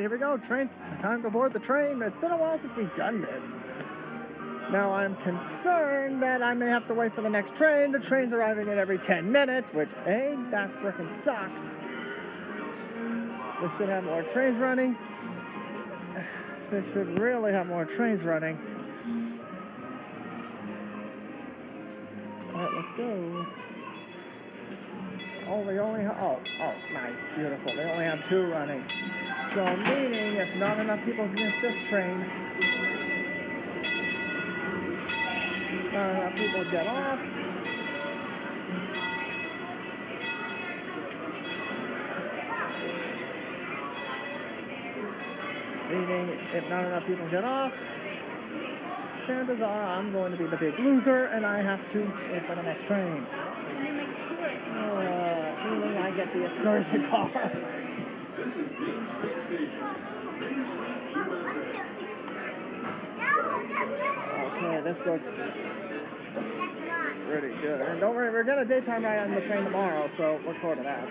here we go. Train. Time to board the train. It's been a while since we've done this. Now, I'm concerned that I may have to wait for the next train. The train's arriving in every 10 minutes, which, that frickin' sucks. We should have more trains running. They should really have more trains running. Alright, let's go. Oh, they only have... Oh, nice, beautiful. They only have 2 running. So, meaning, if not enough people miss this train, not enough people get off. Meaning, if not enough people get off, chances are I'm going to be the big loser, and I have to wait for the next train. Meaning I get the excursion car. Okay, this looks pretty good. And don't worry, we're getting a daytime ride on the train tomorrow, so look forward to that.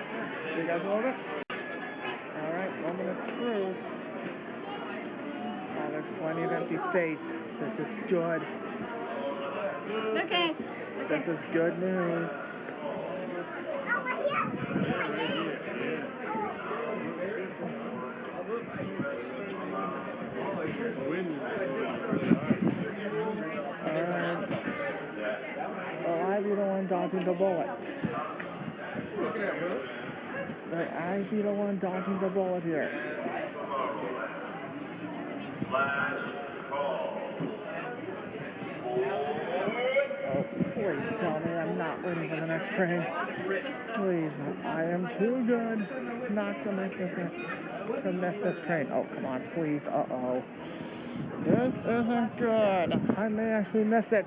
See you guys a little bit? Alright, 1 minute through. Oh, there's plenty of empty space. This is good. Okay. This is good news. I be the one dodging the bullet. I be the one dodging the bullet here. Oh, please tell me I'm not waiting for the next train. Please, I am too good not to miss this train. Oh, come on, please. Uh-oh. This isn't good. I may actually miss it.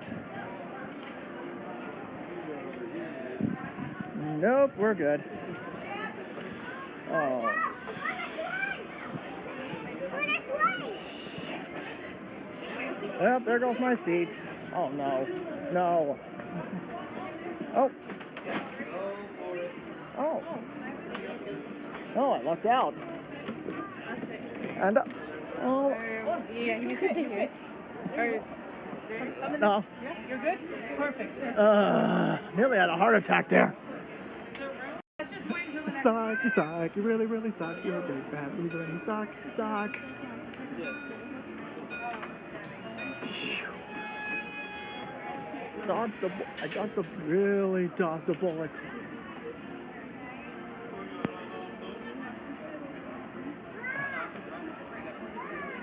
Nope, we're good. Oh. Well, there goes my seat. Oh, no. No. Oh. Oh. Oh, I lucked out. And, oh. Yeah, you can take it. No. Yeah, you're good? Perfect. Nearly had a heart attack there. You suck, you really, really suck. You're a big bad loser and you suck. I really dodged the bullet.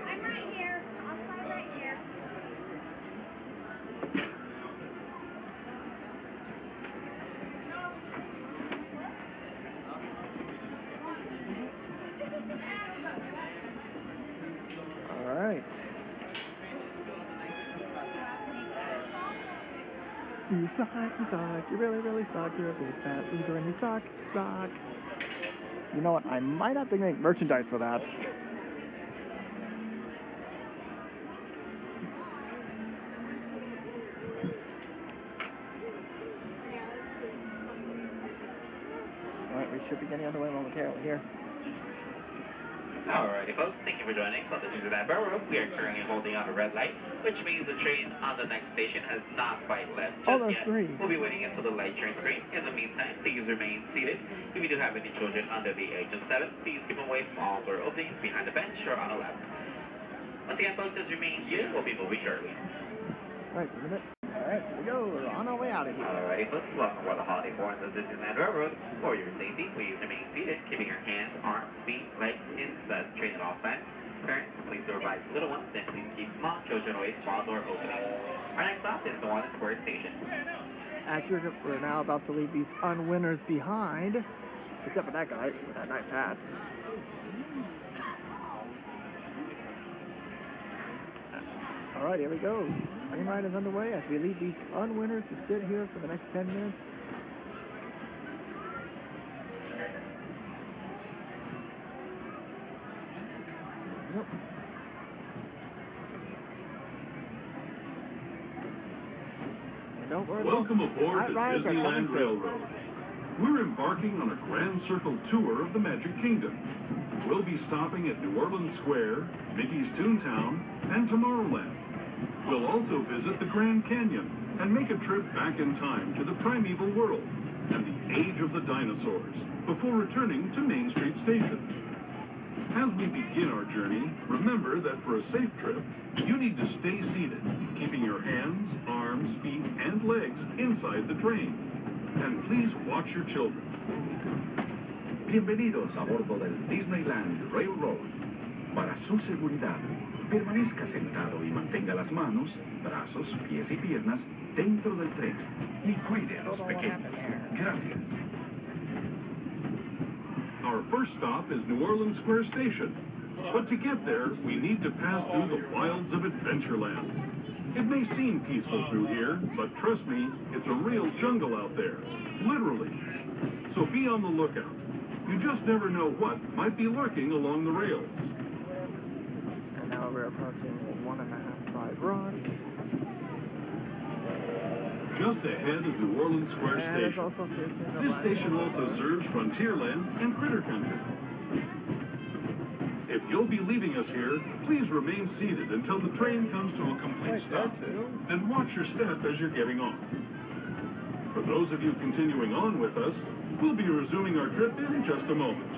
I'm right here. I'll start right here. All right. You suck, you really, really suck. You're a big fat loser and you suck. You know what? I might have to make merchandise for that. Alright, we should be getting underway momentarily here. Alrighty folks, thank you for joining on the Disneyland Railroad. We are currently holding on a red light, which means the train on the next station has not quite left just yet. We'll be waiting until the light turns green. In the meantime, please remain seated. If you do have any children under the age of 7, please keep them away from all door openings behind the bench or on the left. Once again folks, just remain seated. We'll be moving shortly. Alright, a minute. Alright, here we go. We're on our way out of here. Alrighty folks, welcome aboard the holiday board of the Disneyland Railroad. For your safety, please remain seated, keeping your hands, arms, feet, legs inside the train at all times. Parents, please supervise little ones, and please keep small children away from all door openings. Our next stop is the One Square Station. Actually, we're now about to leave these unwinners behind, except for that guy with that nice hat. Alright, here we go. Train ride is underway as we leave these unwinners to sit here for the next 10 minutes. Yep. Welcome aboard the Disneyland Railroad. We're embarking on a Grand Circle tour of the Magic Kingdom. we'll be stopping at New Orleans Square, Mickey's Toontown, and Tomorrowland. We'll also visit the Grand Canyon and make a trip back in time to the primeval world and the age of the dinosaurs before returning to Main Street Station. As we begin our journey, remember that for a safe trip, you need to stay seated, keeping your hands, arms, feet, and legs inside the train. And please watch your children. Bienvenidos a bordo del Disneyland Railroad. Para su seguridad, permanezca sentado y mantenga las manos, brazos, pies y piernas dentro del tren y cuide a los pequeños. Gracias. Our first stop is New Orleans Square Station. But to get there, we need to pass through the wilds of Adventureland. It may seem peaceful through here, but trust me, it's a real jungle out there. Literally. So be on the lookout. You just never know what might be lurking along the rails. And now we're approaching 1.5 Rock. Just ahead is New Orleans Square Station. This station also serves Frontierland and Critter Country. If you'll be leaving us here, please remain seated until the train comes to a complete stop. Then watch your step as you're getting on. For those of you continuing on with us, we'll be resuming our trip in just a moment.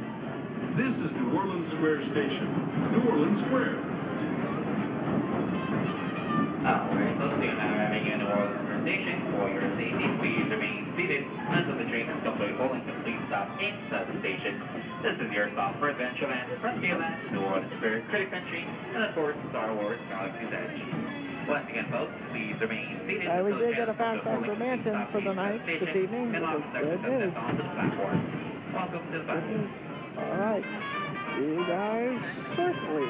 This is New Orleans Square Station, New Orleans Square. Alright, so soon arriving in New Orleans Station. For your safety, please remain seated until the train is completely full and complete stop inside the station. This is your stop for Adventureland, Frontierland, New Orleans Square, Critter Country, and of course, Star Wars Galaxy's Edge. Once again, folks, please remain seated We until the did get a fast pass for Mansion for the night this evening, and which is good news. onto the platform. Welcome to the platform. Alright, see you guys shortly.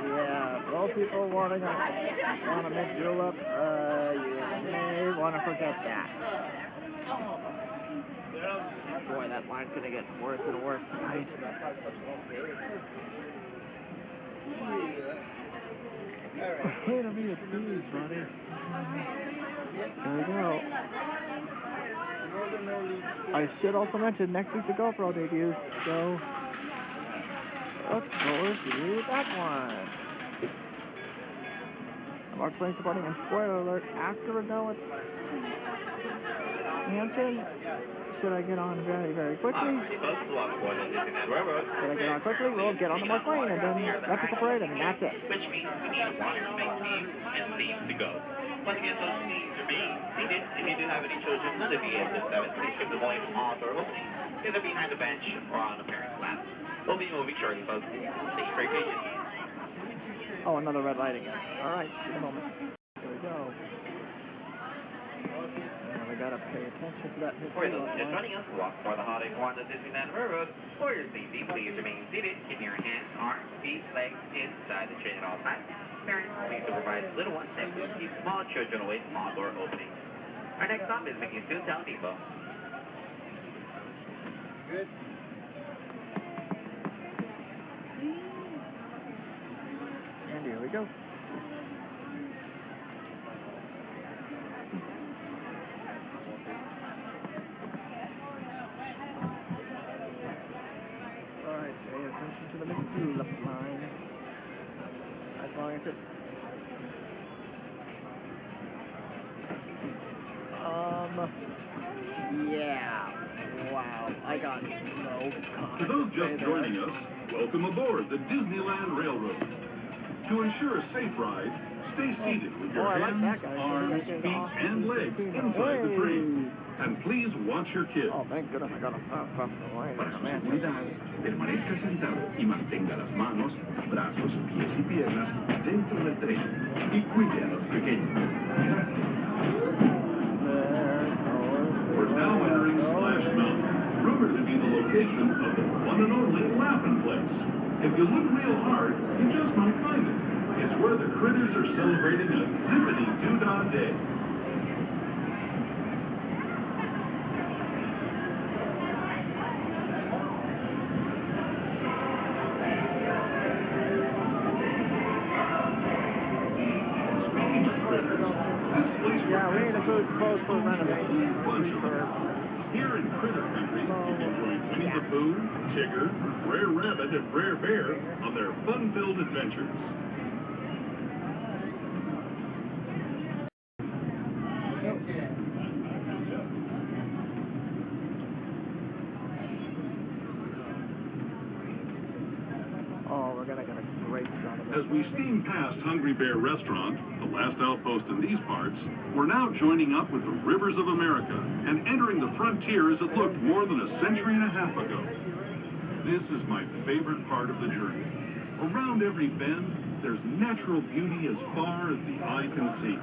Yeah, well, people want to make julep, you may want to forget that. Boy, that line's going to get worse and worse tonight. Wait a minute, please, buddy. There we go. I should also mention next week's the GoPro debuts, so let's go review that one. Mark Twain supporting and spoiler alert after we're done with Hampton. Should I get on very, very quickly? Should I get on quickly? We'll get on the Mark Twain and then Epical Parade and that's it. Which means we need water to make steam and steam to go. Once again, those steams are being seated. If you do have any children under the age of 7, please keep them going on door opening, either behind the bench or on the parent's lap. We'll be moving shortly, folks. Thank you for your patience. Oh, another red light again. Alright, in a moment. Here we go. And we gotta pay attention to that. For those just joining us, walk for the holiday on the Disneyland Railroad. For your safety, please remain seated, keeping your hands, arms, feet, legs inside the train at all times. Parents, please supervise little ones and please keep small children away from all door openings. Our next stop is Mickey's Toontown Depot. Good. And here we go. Alright, pay attention to the Mickey left line. As long as it's yeah. Wow, I got no. For those just joining us, welcome aboard the Disneyland Railroad. To ensure a safe ride, stay seated with your hands, arms, feet, and legs inside the train. And please watch your kids. Oh, thank goodness I got a fast pass for the line. Para su seguridad, permanezca sentado y mantenga las manos, brazos, pies y piernas dentro del tren y cuide a los pequeños. Gracias. We're now entering Splash Mountain, rumored to be the location of the one and only Laughing Place. If you look real hard, you just might find it. It's where the critters are celebrating a zippity-doo-dah day. Yeah, we need a food close for renovation. Here in Critter Country, you can enjoy plenty of food Boo, Tigger, Brer Rabbit, and Brer Bear on their fun-filled adventures. Oh, we're gonna get a great shot of it. As we steam past Hungry Bear Restaurant, the last outpost in these parts, we're now joining up with the rivers of America and entering the frontier as it looked more than a century and a half ago. This is my favorite part of the journey. Around every bend, there's natural beauty as far as the eye can see.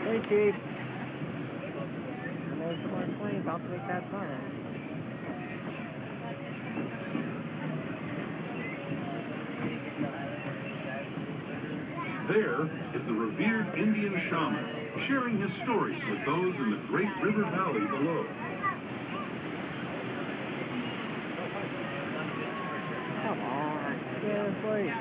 Hey, Chief. There's more planes. I'll take that sign. There is the revered Indian shaman, sharing his stories with those in the great river valley below. Come on, seriously.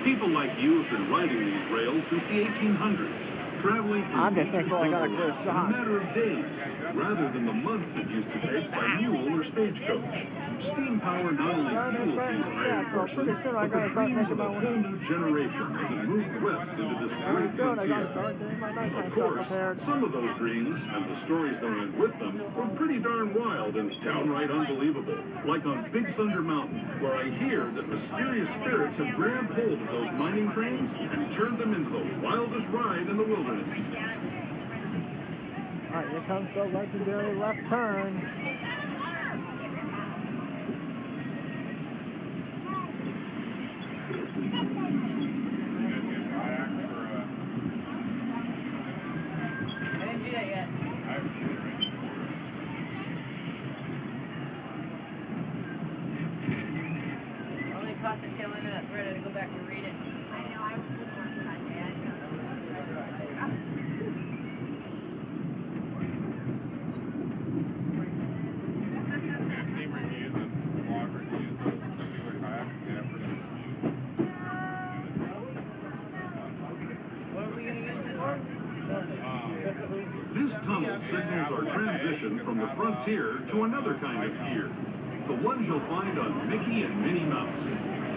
People like you have been riding these rails since the 1800s, traveling from I'm just thankful I got a clear in a shot. matter of days, rather than the months it used to take by mule or stagecoach. Steam power not only fuels these iron horses, but the dreams of a whole new generation as it moved west into this great frontier. Of course, some of those dreams and the stories that went with them were pretty darn wild and downright unbelievable. Like on Big Thunder Mountain, where I hear that mysterious spirits have grabbed hold of those mining trains and turned them into the wildest ride in the wilderness. Alright, here comes the legendary left turn. This tunnel signals our transition from the frontier to another kind of pier, the ones you'll find on Mickey and Minnie Mouse.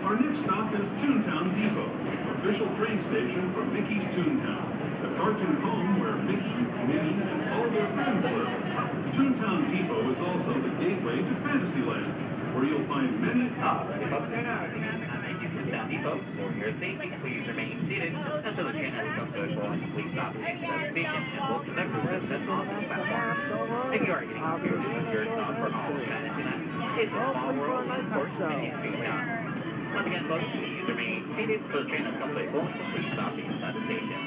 Our next stop is Toontown Depot, official train station for Mickey's Toontown, the cartoon home where Mickey, Minnie, and all their friends live. Toontown Depot is also the gateway to Fantasyland, where you'll find many... Toontown Depot, for your safety, please remain seated until the train has come to a full and complete stop at the station and will connect with residents on the platform. If you are getting confused with your stop for all of Fantasyland, it's a small world, and of course, Mickey's Toontown. Once again, folks, please remain seated until the train has come to a full and complete stop inside the station.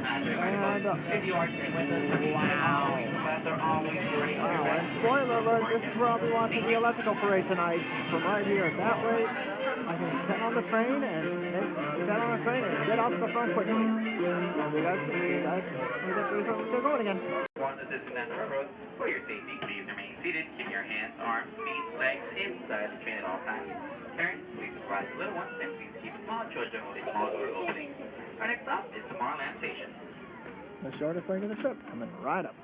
As a reminder, folks, if you are staying with us, now, class are always ready on your And spoiler alert, this is where I'll be watching the electrical parade tonight, from right here. That way, I can get on the train and get off the front quickly. We're going again. On the Disneyland Railroad, for your safety, please remain seated. Keep your hands, arms, feet, legs inside the train at all times. Parents, please advise the little ones, and please keep small children with a small door opening. Our next stop is Tomorrowland Station. The shortest leg of the trip, coming right up.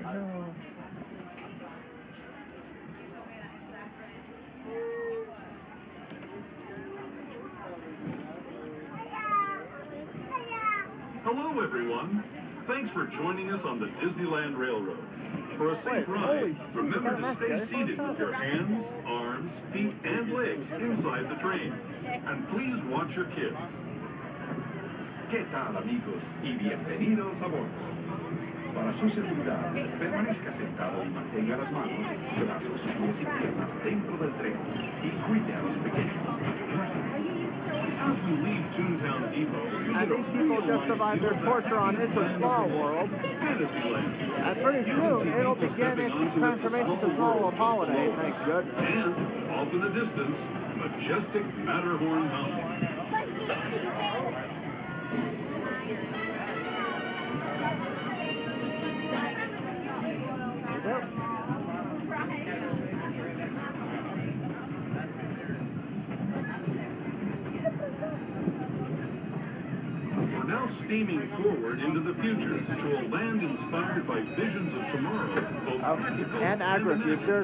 No. Hello, everyone. Thanks for joining us on the Disneyland Railroad. For a safe ride, remember to stay seated with your hands, arms, feet, and legs inside the train. And please watch your kids. ¿Qué tal, amigos? Y bienvenidos a bordo. Para su seguridad, permanezca sentado y mantenga las manos, brazos, pies y piernas dentro del tren y cuide a los pequeños. As we leave Toontown Depot, And these people just survived their torture on It's a Small World. Fantasyland. And pretty soon, it'll begin its transformation to Small World Holiday, thank goodness. And, off in the distance, majestic Matterhorn Mountain. We're now steaming forward into the future to a land inspired by visions of tomorrow, both practical and agrifuture.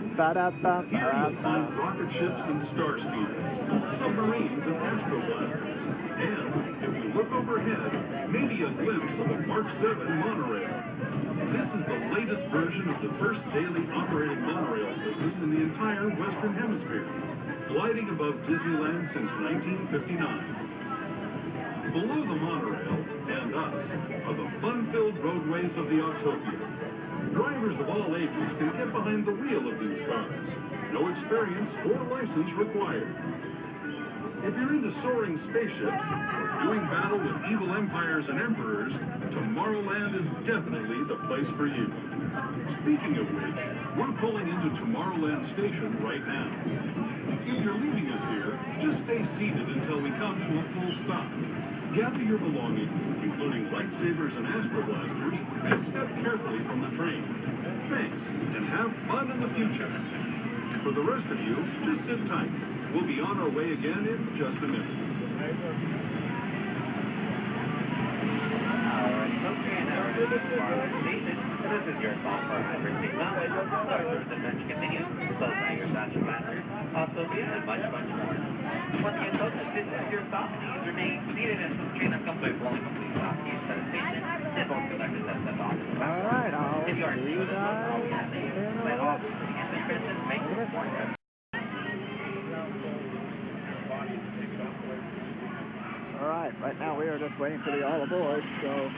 Here you'll find rocket ships and star speeders, submarines and astroblasters, and, if we look overhead, maybe a glimpse of a Mark 7 monorail. This is the latest version of the first daily operating monorail system in the entire Western Hemisphere, gliding above Disneyland since 1959. Below the monorail, and us, are the fun-filled roadways of the Autopia. Drivers of all ages can get behind the wheel of these cars. No experience or license required. If you're into soaring spaceships or doing battle with evil empires and emperors, Tomorrowland is definitely the place for you. Speaking of which, we're pulling into Tomorrowland Station right now. If you're leaving us here, just stay seated until we come to a full stop. Gather your belongings, including lightsabers and astroblasters, and step carefully from the train. Thanks, and have fun in the future. For the rest of you, just sit tight. We'll be on our way again in just a minute. This is your call for hyperspace knowledge. Our service adventure continues. Close by your fashion planner, Autopia, and much, much more. Once again, folks, this is your stop. Please remain seated as the train has come to a blowing complete stop here at the station. And both conductors have stepped off. Alright, I'll if you are see you guys in a let off minute. and the Christmas make this one. Alright, right now we are just waiting for the all aboard, so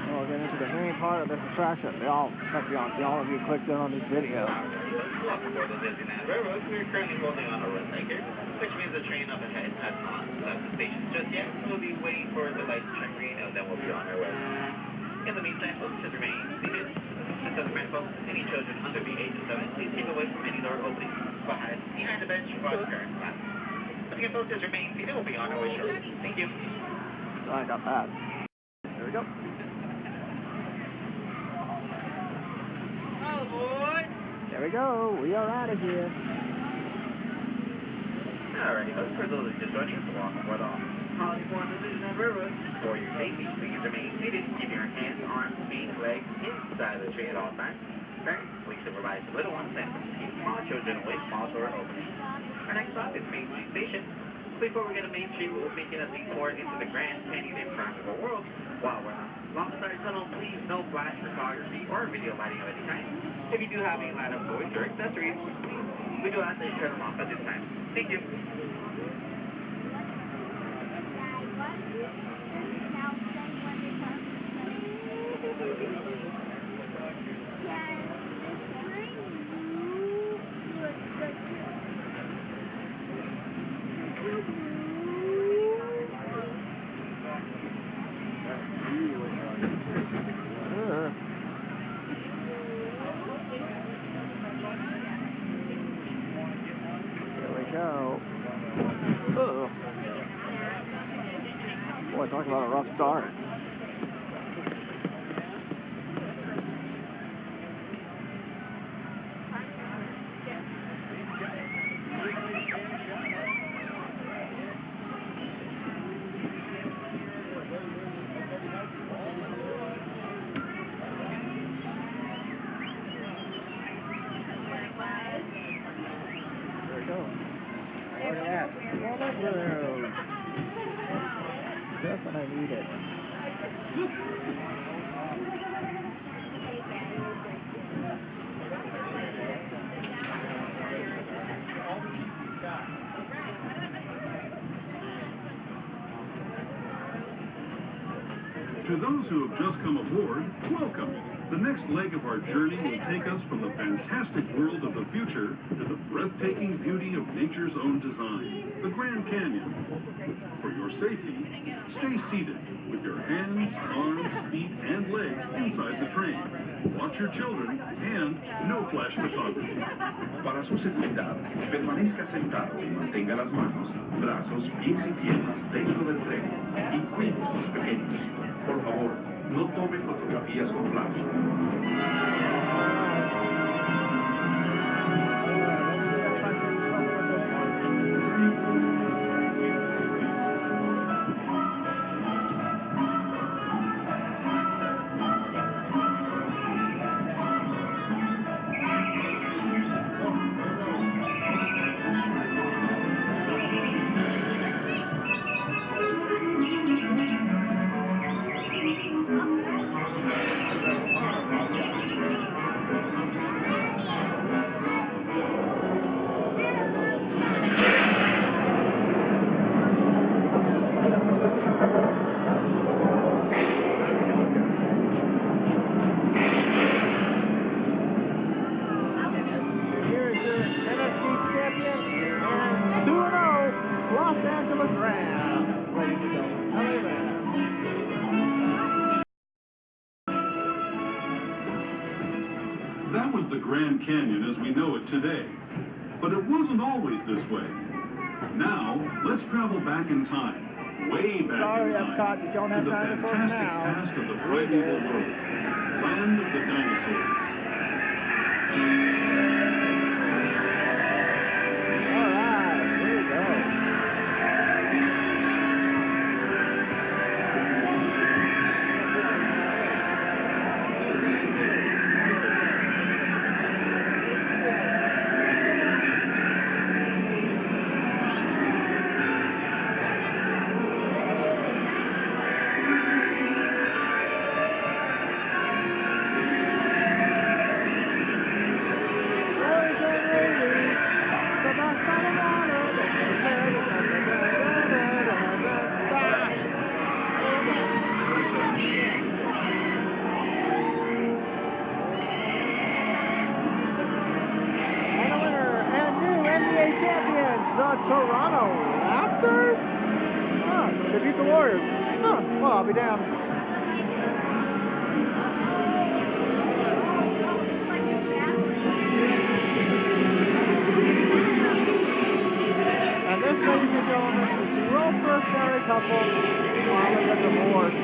we'll get into the main part of this attraction. All of you clicked in on these videos. Welcome aboard the Disneyland Railroad. We are currently holding on a red light here, which means the train up ahead has not left the station just yet. We'll be waiting for the lights to turn green, and then we'll be on our way. In the meantime, folks, just remain seated. Just as a friend, folks, any children under the age of 7, please keep away from any door openings behind the bench or parents' lap. Once again, folks, just remain seated. We'll be on our way shortly. Thank you. I got that. There we go. Oh, boy. There we go. We are out of here. Alrighty, folks, for those of you just joining us, welcome aboard the Hollywood Disneyland Railroad. For your safety, please remain seated. Keep your hands, arms, feet, legs inside the train at all times. Parents, please supervise the little ones and keep small children away from all door openings. Our next stop is Main Street Station. Before we get to Main Street, we'll be making a detour into the Grand Canyon and Primeval World. While we're alongside the tunnel, please no flash photography or video lighting of any kind. If you do have any light up toys or accessories, we do ask that you turn them off at this time. Thank you. Boy, talk about a rough start. There we go. Look at that. Water balloon. Just when I need it. To those who have just come aboard, welcome. The next leg of our journey will take us from the fantastic world of the future to the breathtaking beauty of nature's own design, the Grand Canyon. For your for safety, stay seated with your hands, arms, feet, and legs inside the train. Watch your children and no flash photography. Para su seguridad, permanezca sentado y mantenga las manos, brazos, pies y piernas dentro del tren. Y cuide a los pequeños. Por favor, no tome fotografías con flash. That was the Grand Canyon as we know it today. But it wasn't always this way. Now, let's travel back in time, way back Sorry, in time, Epcot, you don't have to the time for it fantastic now. past of the primeval world, land of the dinosaurs. All right, here we go. Toronto Raptors? Huh, they beat the Warriors. Huh, well, I'll be damned. And this, ladies and gentlemen, is the world's first married couple following a divorce.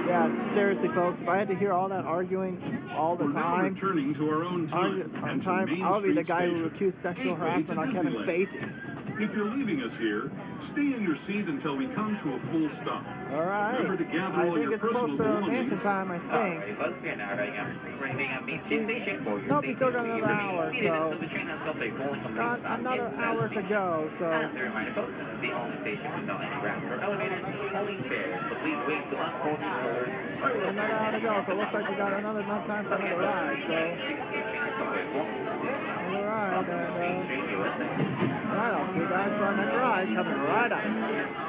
Yeah, seriously, folks, if I had to hear all that arguing all the We're now time, returning to our own time, and to Main I'll be the Street guy who Station, accused sexual gateway harassment to on Kevin Disneyland. Spacey. If you're leaving us here, stay in your seat until we come to a full stop. All right. Remember to gather I all think your it's personal close to belongings. mansion time, I think. Alright, folks, we are now arriving at Main Street Station for your Nope, we still got safety. another hour, Seated so until the train has come to a fully complete got stop another inside hour the to station. go, so As a reminder, folks, this is the only station without any ramps or elevators, only stairs, so please wait to unfold your doors. another hour to go, so it looks like we got enough time for another ride, so another ride, and right, I'll see you guys for our next ride coming right up.